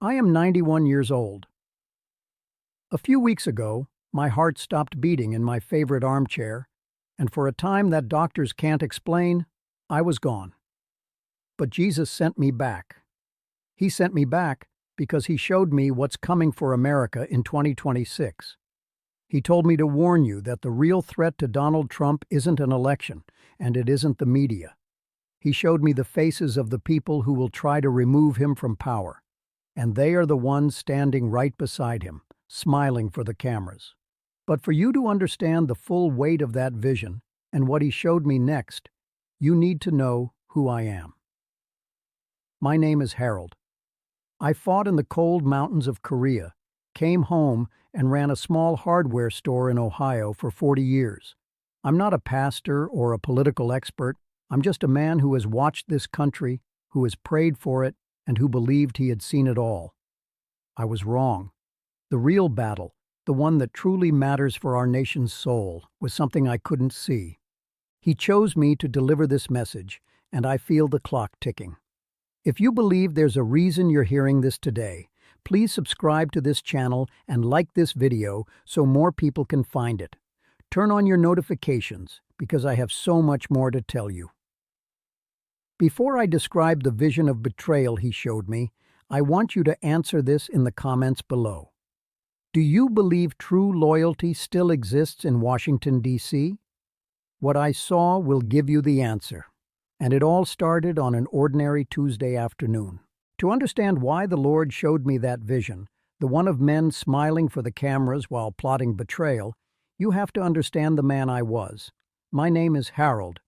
I am 91 years old. A few weeks ago, my heart stopped beating in my favorite armchair, and for a time that doctors can't explain, I was gone. But Jesus sent me back. He sent me back because he showed me what's coming for America in 2026. He told me to warn you that the real threat to Donald Trump isn't an election, and it isn't the media. He showed me the faces of the people who will try to remove him from power, and they are the ones standing right beside him, smiling for the cameras. But for you to understand the full weight of that vision and what he showed me next, you need to know who I am. My name is Harold. I fought in the cold mountains of Korea, came home, and ran a small hardware store in Ohio for 40 years. I'm not a pastor or a political expert. I'm just a man who has watched this country, who has prayed for it, and who believed he had seen it all. I was wrong. The real battle, the one that truly matters for our nation's soul, was something I couldn't see. He chose me to deliver this message, and I feel the clock ticking. If you believe there's a reason you're hearing this today, please subscribe to this channel and like this video so more people can find it. Turn on your notifications, because I have so much more to tell you. Before I describe the vision of betrayal he showed me, I want you to answer this in the comments below. Do you believe true loyalty still exists in Washington, D.C.? What I saw will give you the answer. And it all started on an ordinary Tuesday afternoon. To understand why the Lord showed me that vision, the one of men smiling for the cameras while plotting betrayal, you have to understand the man I was. My name is Harold.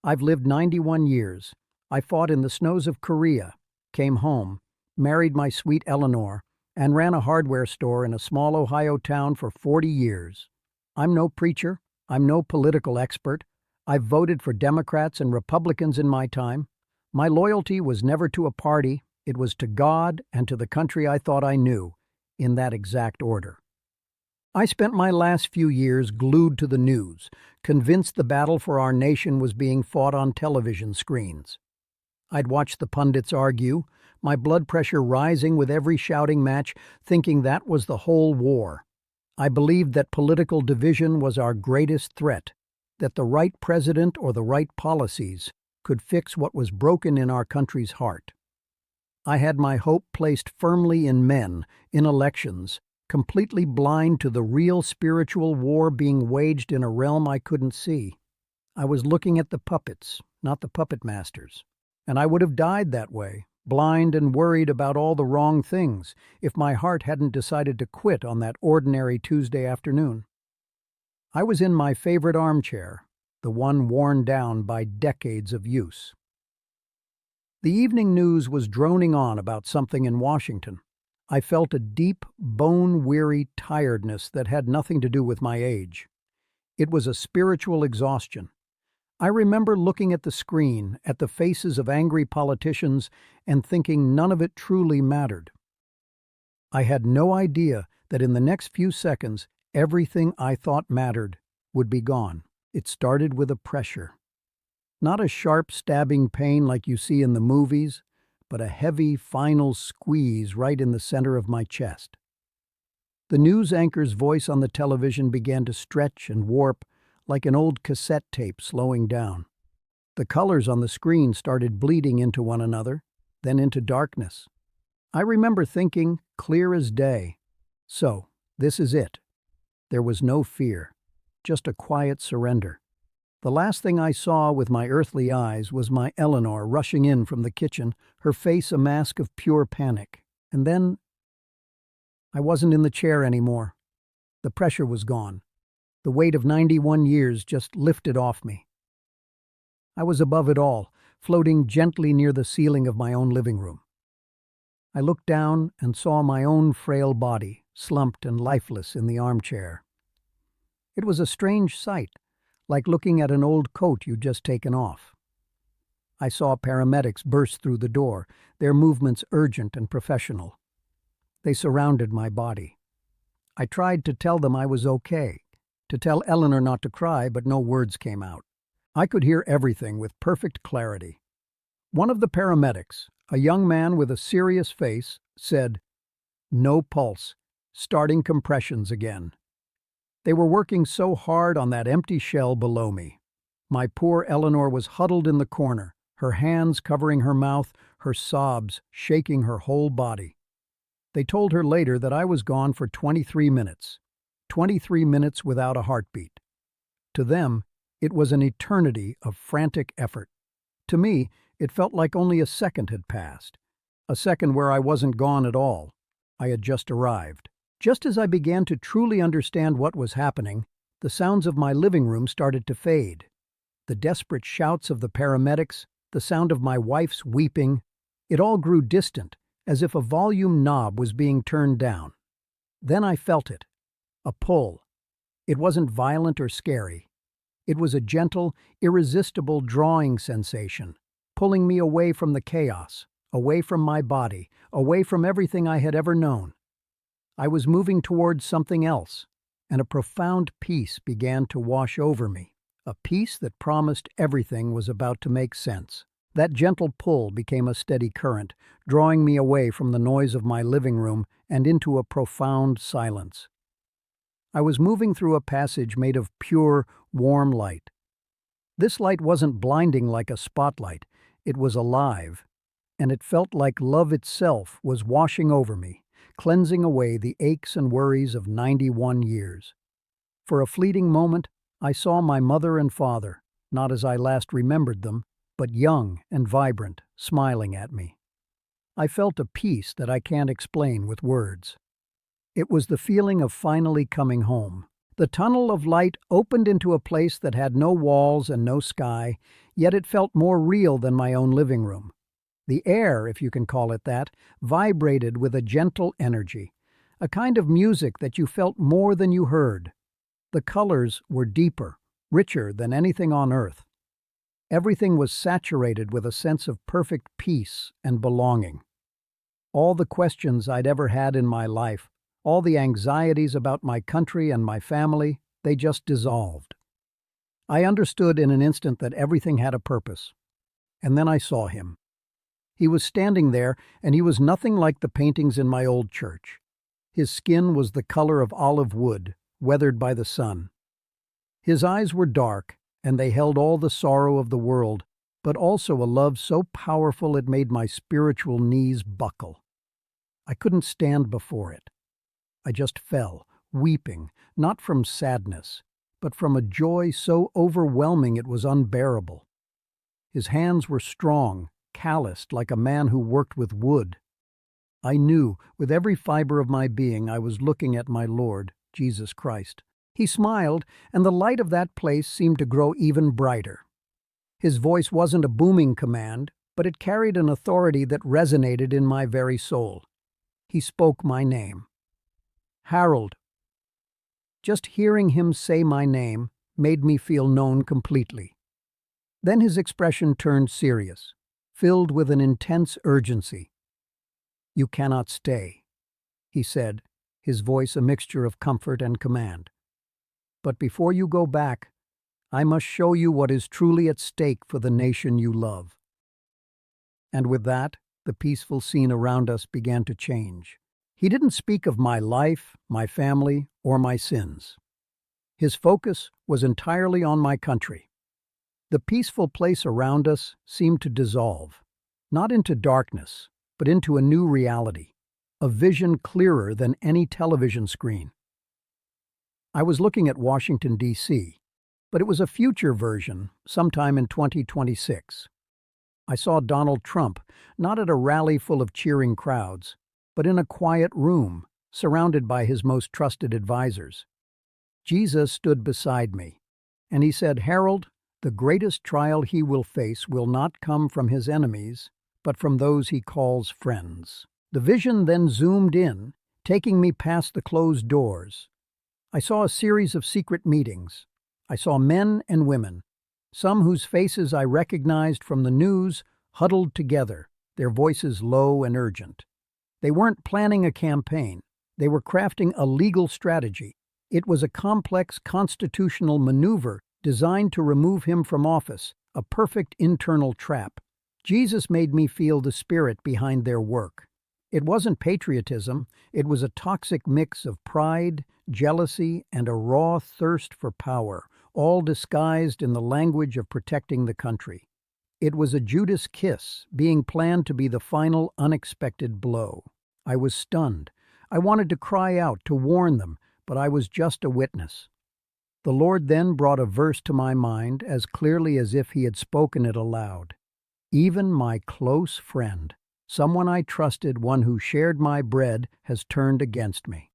I've lived 91 years. I fought in the snows of Korea, came home, married my sweet Eleanor, and ran a hardware store in a small Ohio town for 40 years. I'm no preacher. I'm no political expert. I've voted for Democrats and Republicans in my time. My loyalty was never to a party. It was to God and to the country I thought I knew, in that exact order. I spent my last few years glued to the news, convinced the battle for our nation was being fought on television screens. I'd watch the pundits argue, my blood pressure rising with every shouting match, thinking that was the whole war. I believed that political division was our greatest threat, that the right president or the right policies could fix what was broken in our country's heart. I had my hope placed firmly in men, in elections, completely blind to the real spiritual war being waged in a realm I couldn't see. I was looking at the puppets, not the puppet masters. And I would have died that way, blind and worried about all the wrong things, if my heart hadn't decided to quit on that ordinary Tuesday afternoon. I was in my favorite armchair, the one worn down by decades of use. The evening news was droning on about something in Washington. I felt a deep, bone-weary tiredness that had nothing to do with my age. It was a spiritual exhaustion. I remember looking at the screen, at the faces of angry politicians, and thinking none of it truly mattered. I had no idea that in the next few seconds, everything I thought mattered would be gone. It started with a pressure. Not a sharp stabbing pain like you see in the movies, but a heavy final squeeze right in the center of my chest. The news anchor's voice on the television began to stretch and warp like an old cassette tape slowing down. The colors on the screen started bleeding into one another, then into darkness. I remember thinking, clear as day, so this is it. There was no fear, just a quiet surrender. The last thing I saw with my earthly eyes was my Eleanor rushing in from the kitchen, her face a mask of pure panic. And then I wasn't in the chair anymore. The pressure was gone. The weight of 91 years just lifted off me. I was above it all, floating gently near the ceiling of my own living room. I looked down and saw my own frail body, slumped and lifeless in the armchair. It was a strange sight, like looking at an old coat you'd just taken off. I saw paramedics burst through the door, their movements urgent and professional. They surrounded my body. I tried to tell them I was okay, to tell Eleanor not to cry, but no words came out. I could hear everything with perfect clarity. One of the paramedics, a young man with a serious face, said, "No pulse, starting compressions again." They were working so hard on that empty shell below me. My poor Eleanor was huddled in the corner, her hands covering her mouth, her sobs shaking her whole body. They told her later that I was gone for 23 minutes. 23 minutes without a heartbeat. To them, it was an eternity of frantic effort. To me, it felt like only a second had passed. A second where I wasn't gone at all. I had just arrived. Just as I began to truly understand what was happening, the sounds of my living room started to fade. The desperate shouts of the paramedics, the sound of my wife's weeping, it all grew distant, as if a volume knob was being turned down. Then I felt it. A pull. It wasn't violent or scary. It was a gentle, irresistible drawing sensation, pulling me away from the chaos, away from my body, away from everything I had ever known. I was moving towards something else, and a profound peace began to wash over me, a peace that promised everything was about to make sense. That gentle pull became a steady current, drawing me away from the noise of my living room and into a profound silence. I was moving through a passage made of pure, warm light. This light wasn't blinding like a spotlight, it was alive, and it felt like love itself was washing over me, cleansing away the aches and worries of 91 years. For a fleeting moment, I saw my mother and father, not as I last remembered them, but young and vibrant, smiling at me. I felt a peace that I can't explain with words. It was the feeling of finally coming home. The tunnel of light opened into a place that had no walls and no sky, yet it felt more real than my own living room. The air, if you can call it that, vibrated with a gentle energy, a kind of music that you felt more than you heard. The colors were deeper, richer than anything on earth. Everything was saturated with a sense of perfect peace and belonging. All the questions I'd ever had in my life, all the anxieties about my country and my family, they just dissolved. I understood in an instant that everything had a purpose. And then I saw him. He was standing there, and he was nothing like the paintings in my old church. His skin was the color of olive wood, weathered by the sun. His eyes were dark, and they held all the sorrow of the world, but also a love so powerful it made my spiritual knees buckle. I couldn't stand before it. I just fell, weeping, not from sadness, but from a joy so overwhelming it was unbearable. His hands were strong, calloused like a man who worked with wood. I knew, with every fiber of my being, I was looking at my Lord, Jesus Christ. He smiled, and the light of that place seemed to grow even brighter. His voice wasn't a booming command, but it carried an authority that resonated in my very soul. He spoke my name. Harold. Just hearing him say my name made me feel known completely. Then his expression turned serious, filled with an intense urgency. "You cannot stay," he said, his voice a mixture of comfort and command. "But before you go back, I must show you what is truly at stake for the nation you love." And with that, the peaceful scene around us began to change. He didn't speak of my life, my family, or my sins. His focus was entirely on my country. The peaceful place around us seemed to dissolve, not into darkness, but into a new reality, a vision clearer than any television screen. I was looking at Washington, D.C., but it was a future version, sometime in 2026. I saw Donald Trump, not at a rally full of cheering crowds, but in a quiet room, surrounded by his most trusted advisors. Jesus stood beside me, and he said, "Harold, the greatest trial he will face will not come from his enemies, but from those he calls friends." The vision then zoomed in, taking me past the closed doors. I saw a series of secret meetings. I saw men and women, some whose faces I recognized from the news, huddled together, their voices low and urgent. They weren't planning a campaign. They were crafting a legal strategy. It was a complex constitutional maneuver designed to remove him from office, a perfect internal trap. Jesus made me feel the spirit behind their work. It wasn't patriotism, it was a toxic mix of pride, jealousy, and a raw thirst for power, all disguised in the language of protecting the country. It was a Judas kiss, being planned to be the final unexpected blow. I was stunned. I wanted to cry out, to warn them, but I was just a witness. The Lord then brought a verse to my mind as clearly as if He had spoken it aloud. Even my close friend, someone I trusted, one who shared my bread, has turned against me.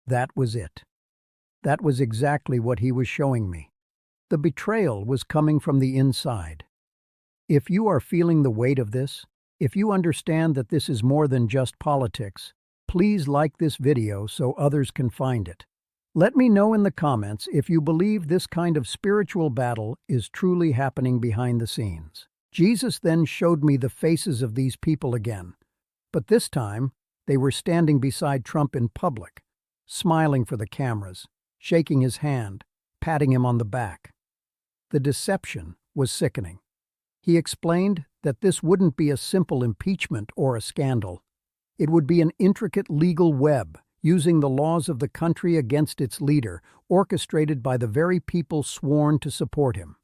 That was it. That was exactly what He was showing me. The betrayal was coming from the inside. If you are feeling the weight of this, if you understand that this is more than just politics, please like this video so others can find it. Let me know in the comments if you believe this kind of spiritual battle is truly happening behind the scenes. Jesus then showed me the faces of these people again, but this time they were standing beside Trump in public, smiling for the cameras, shaking his hand, patting him on the back. The deception was sickening. He explained that this wouldn't be a simple impeachment or a scandal. It would be an intricate legal web, using the laws of the country against its leader, orchestrated by the very people sworn to support him.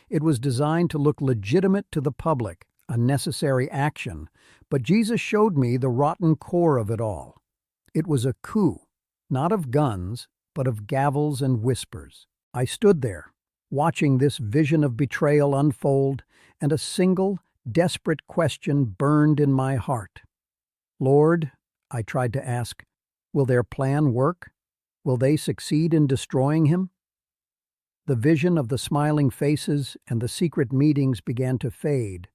It was designed to look legitimate to the public, a necessary action, but Jesus showed me the rotten core of it all. It was a coup, not of guns, but of gavels and whispers. I stood there, watching this vision of betrayal unfold, and a single, desperate question burned in my heart. Lord, I tried to ask, will their plan work? Will they succeed in destroying him? The vision of the smiling faces and the secret meetings began to fade,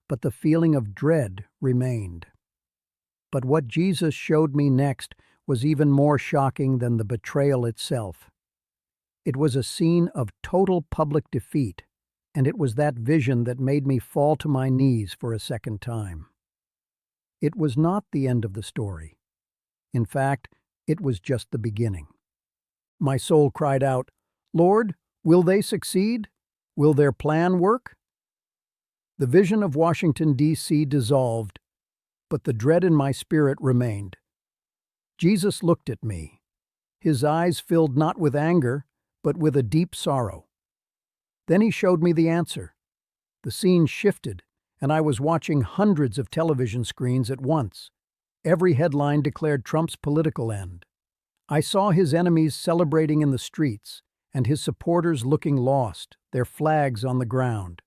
but the feeling of dread remained. But what Jesus showed me next was even more shocking than the betrayal itself. It was a scene of total public defeat, and it was that vision that made me fall to my knees for a second time. It was not the end of the story. In fact, it was just the beginning. My soul cried out, Lord, will they succeed? Will their plan work? The vision of Washington, D.C. dissolved, but the dread in my spirit remained. Jesus looked at me. His eyes filled not with anger, but with a deep sorrow. Then He showed me the answer. The scene shifted, and I was watching hundreds of television screens at once. Every headline declared Trump's political end. I saw his enemies celebrating in the streets, and his supporters looking lost, their flags on the ground.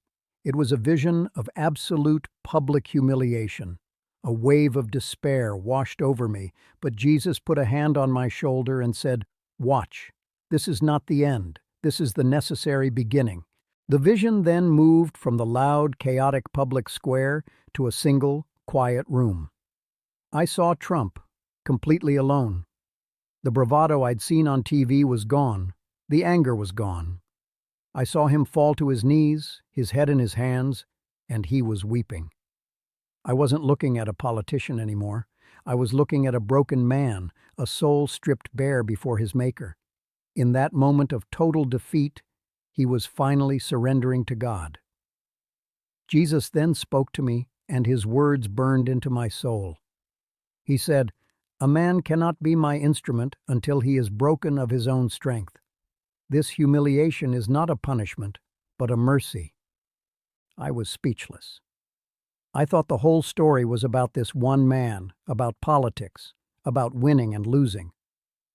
It was a vision of absolute public humiliation. A wave of despair washed over me, but Jesus put a hand on my shoulder and said, Watch, this is not the end. This is the necessary beginning. The vision then moved from the loud, chaotic public square to a single, quiet room. I saw Trump, completely alone. The bravado I'd seen on TV was gone. The anger was gone. I saw him fall to his knees, his head in his hands, and he was weeping. I wasn't looking at a politician anymore. I was looking at a broken man, a soul stripped bare before his Maker. In that moment of total defeat, he was finally surrendering to God. Jesus then spoke to me, and His words burned into my soul. He said, A man cannot be my instrument until he is broken of his own strength. This humiliation is not a punishment, but a mercy. I was speechless. I thought the whole story was about this one man, about politics, about winning and losing.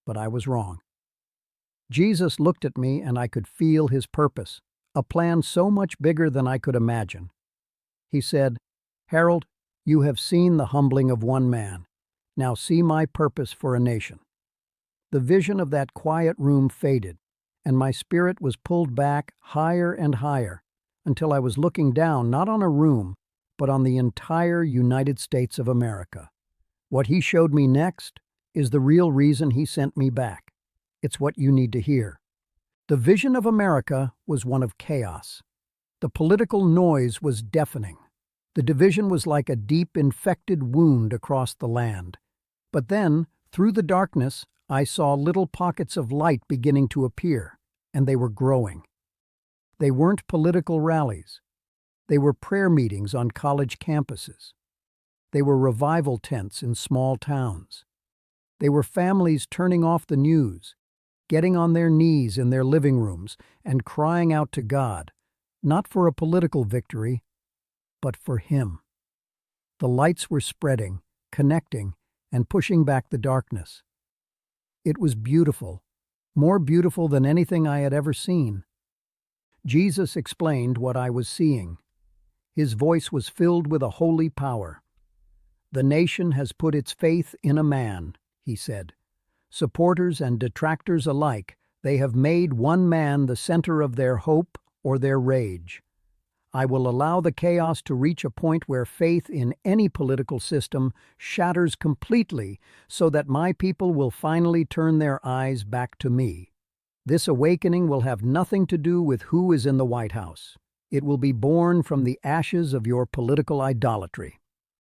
But I was wrong. Jesus looked at me and I could feel His purpose, a plan so much bigger than I could imagine. He said, Harold, you have seen the humbling of one man. Now see my purpose for a nation. The vision of that quiet room faded, and my spirit was pulled back higher and higher, until I was looking down not on a room, but on the entire United States of America. What He showed me next is the real reason He sent me back. It's what you need to hear. The vision of America was one of chaos. The political noise was deafening. The division was like a deep, infected wound across the land. But then, through the darkness, I saw little pockets of light beginning to appear, and they were growing. They weren't political rallies. They were prayer meetings on college campuses. They were revival tents in small towns. They were families turning off the news, getting on their knees in their living rooms and crying out to God, not for a political victory, but for Him. The lights were spreading, connecting, and pushing back the darkness. It was beautiful, more beautiful than anything I had ever seen. Jesus explained what I was seeing. His voice was filled with a holy power. "The nation has put its faith in a man," he said. "Supporters and detractors alike, they have made one man the center of their hope or their rage. I will allow the chaos to reach a point where faith in any political system shatters completely so that my people will finally turn their eyes back to me. This awakening will have nothing to do with who is in the White House. It will be born from the ashes of your political idolatry."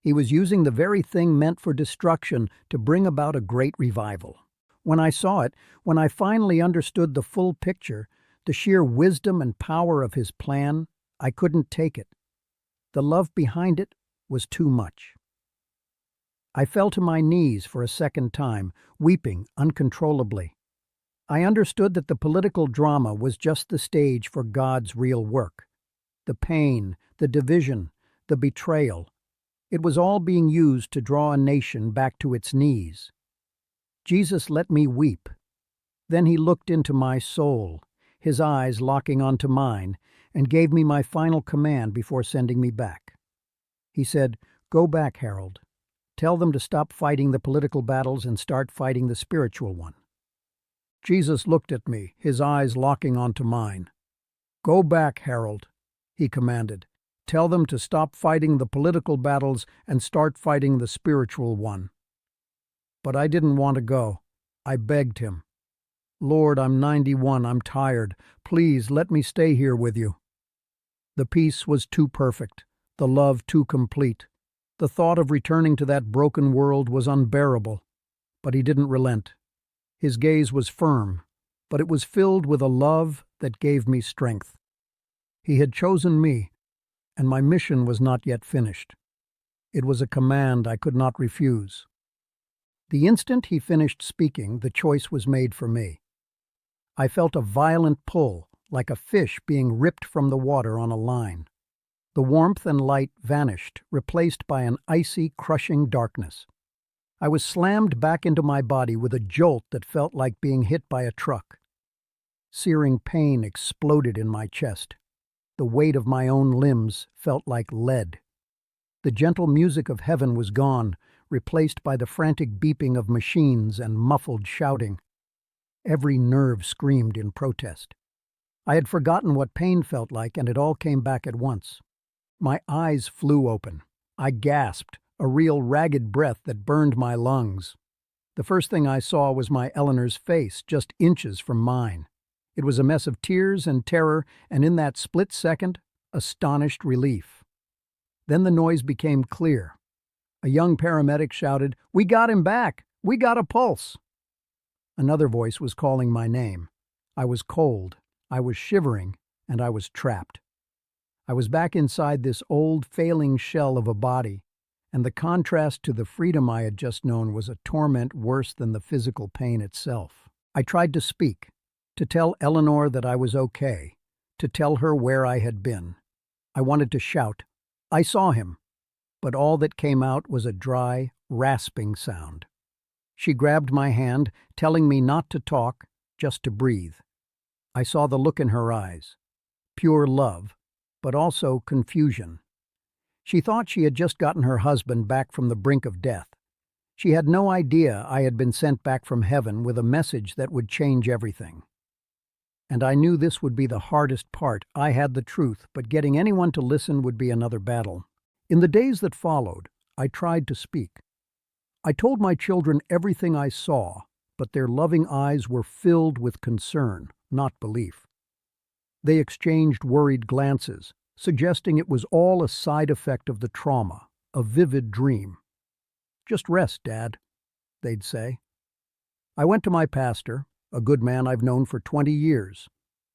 He was using the very thing meant for destruction to bring about a great revival. When I saw it, when I finally understood the full picture, the sheer wisdom and power of his plan, I couldn't take it. The love behind it was too much. I fell to my knees for a second time, weeping uncontrollably. I understood that the political drama was just the stage for God's real work. The pain, the division, the betrayal, it was all being used to draw a nation back to its knees. Jesus let me weep. Then he looked into my soul, his eyes locking onto mine, and gave me my final command before sending me back. He said, "Go back, Harold. Tell them to stop fighting the political battles and start fighting the spiritual one." Jesus looked at me, his eyes locking onto mine. "Go back, Harold," he commanded. "Tell them to stop fighting the political battles and start fighting the spiritual one." But I didn't want to go. I begged him. "Lord, I'm 91, I'm tired. Please let me stay here with you." The peace was too perfect, the love too complete. The thought of returning to that broken world was unbearable. But he didn't relent. His gaze was firm, but it was filled with a love that gave me strength. He had chosen me, and my mission was not yet finished. It was a command I could not refuse. The instant he finished speaking, the choice was made for me. I felt a violent pull, like a fish being ripped from the water on a line. The warmth and light vanished, replaced by an icy, crushing darkness. I was slammed back into my body with a jolt that felt like being hit by a truck. Searing pain exploded in my chest. The weight of my own limbs felt like lead. The gentle music of heaven was gone, replaced by the frantic beeping of machines and muffled shouting. Every nerve screamed in protest. I had forgotten what pain felt like, and it all came back at once. My eyes flew open. I gasped, a real ragged breath that burned my lungs. The first thing I saw was my Eleanor's face, just inches from mine. It was a mess of tears and terror, and in that split second, astonished relief. Then the noise became clear. A young paramedic shouted, "We got him back! We got a pulse!" Another voice was calling my name. I was cold, I was shivering, and I was trapped. I was back inside this old, failing shell of a body, and the contrast to the freedom I had just known was a torment worse than the physical pain itself. I tried to speak, to tell Eleanor that I was okay, to tell her where I had been. I wanted to shout, "I saw him," but all that came out was a dry, rasping sound. She grabbed my hand, telling me not to talk, just to breathe. I saw the look in her eyes. Pure love, but also confusion. She thought she had just gotten her husband back from the brink of death. She had no idea I had been sent back from heaven with a message that would change everything. And I knew this would be the hardest part. I had the truth, but getting anyone to listen would be another battle. In the days that followed, I tried to speak. I told my children everything I saw, but their loving eyes were filled with concern, not belief. They exchanged worried glances, suggesting it was all a side effect of the trauma, a vivid dream. "Just rest, Dad," they'd say. I went to my pastor, a good man I've known for 20 years.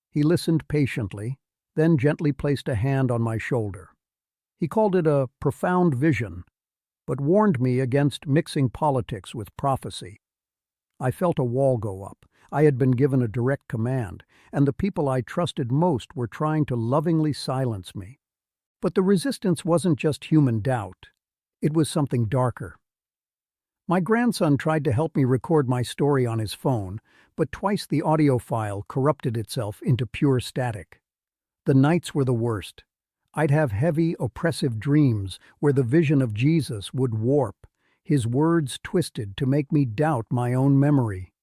He listened patiently, then gently placed a hand on my shoulder. He called it a profound vision, but warned me against mixing politics with prophecy. I felt a wall go up. I had been given a direct command, and the people I trusted most were trying to lovingly silence me. But the resistance wasn't just human doubt. It was something darker. My grandson tried to help me record my story on his phone, but twice the audio file corrupted itself into pure static. The nights were the worst. I'd have heavy, oppressive dreams where the vision of Jesus would warp, his words twisted to make me doubt my own memory.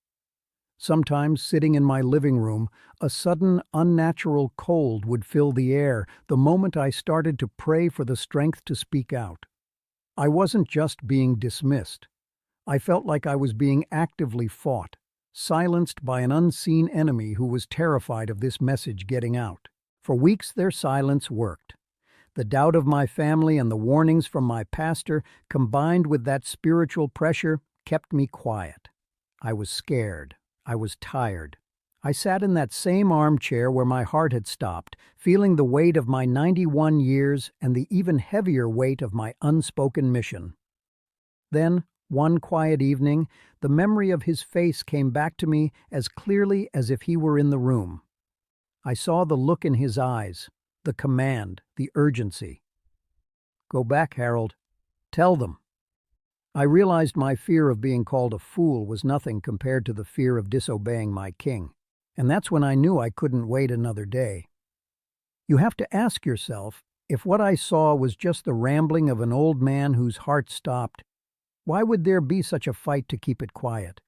Sometimes, sitting in my living room, a sudden, unnatural cold would fill the air the moment I started to pray for the strength to speak out. I wasn't just being dismissed. I felt like I was being actively fought, silenced by an unseen enemy who was terrified of this message getting out. For weeks their silence worked. The doubt of my family and the warnings from my pastor, combined with that spiritual pressure, kept me quiet. I was scared. I was tired. I sat in that same armchair where my heart had stopped, feeling the weight of my 91 years and the even heavier weight of my unspoken mission. Then, one quiet evening, the memory of his face came back to me as clearly as if he were in the room. I saw the look in his eyes, the command, the urgency. "Go back, Harold. Tell them." I realized my fear of being called a fool was nothing compared to the fear of disobeying my king, and that's when I knew I couldn't wait another day. You have to ask yourself, if what I saw was just the rambling of an old man whose heart stopped, why would there be such a fight to keep it quiet?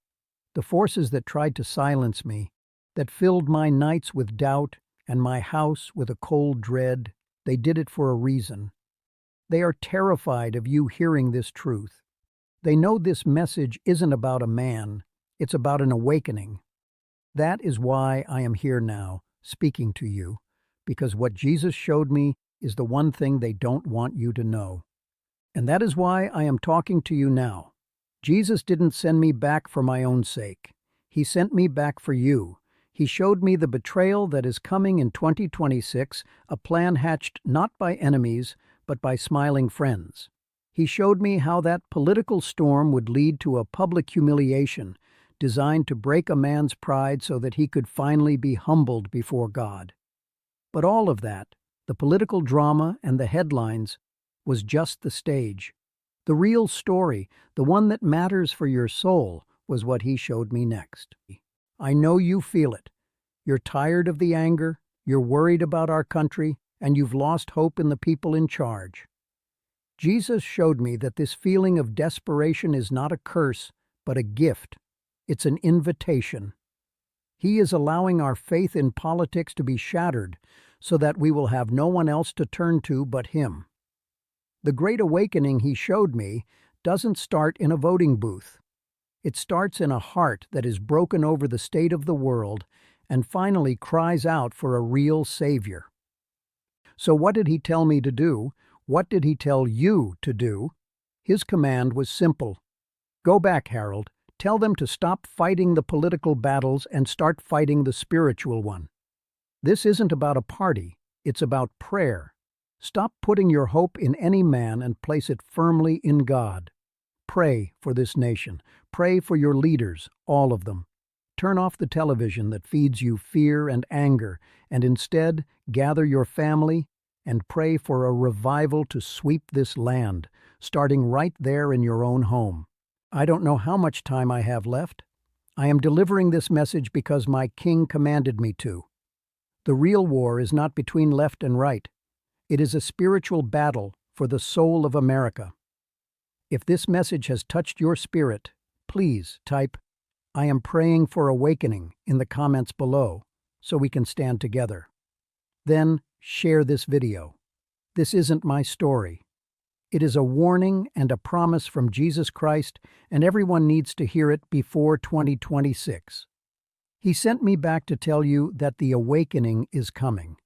The forces that tried to silence me, that filled my nights with doubt and my house with a cold dread, they did it for a reason. They are terrified of you hearing this truth. They know this message isn't about a man, it's about an awakening. That is why I am here now, speaking to you, because what Jesus showed me is the one thing they don't want you to know. And that is why I am talking to you now. Jesus didn't send me back for my own sake. He sent me back for you. He showed me the betrayal that is coming in 2026, a plan hatched not by enemies, but by smiling friends. He showed me how that political storm would lead to a public humiliation designed to break a man's pride so that he could finally be humbled before God. But all of that, the political drama and the headlines, was just the stage. The real story, the one that matters for your soul, was what he showed me next. I know you feel it. You're tired of the anger, you're worried about our country, and you've lost hope in the people in charge. Jesus showed me that this feeling of desperation is not a curse, but a gift. It's an invitation. He is allowing our faith in politics to be shattered so that we will have no one else to turn to but him. The great awakening he showed me doesn't start in a voting booth. It starts in a heart that is broken over the state of the world and finally cries out for a real Savior. So what did he tell me to do? What did he tell you to do? His command was simple. Go back, Harold. Tell them to stop fighting the political battles and start fighting the spiritual one. This isn't about a party. It's about prayer. Stop putting your hope in any man and place it firmly in God. Pray for this nation. Pray for your leaders, all of them. Turn off the television that feeds you fear and anger, and instead gather your family and pray for a revival to sweep this land, starting right there in your own home. I don't know how much time I have left. I am delivering this message because my King commanded me to. The real war is not between left and right. It is a spiritual battle for the soul of America. If this message has touched your spirit, please type, "I am praying for awakening" in the comments below so we can stand together. Then share this video. This isn't my story. It is a warning and a promise from Jesus Christ, and everyone needs to hear it before 2026. He sent me back to tell you that the awakening is coming.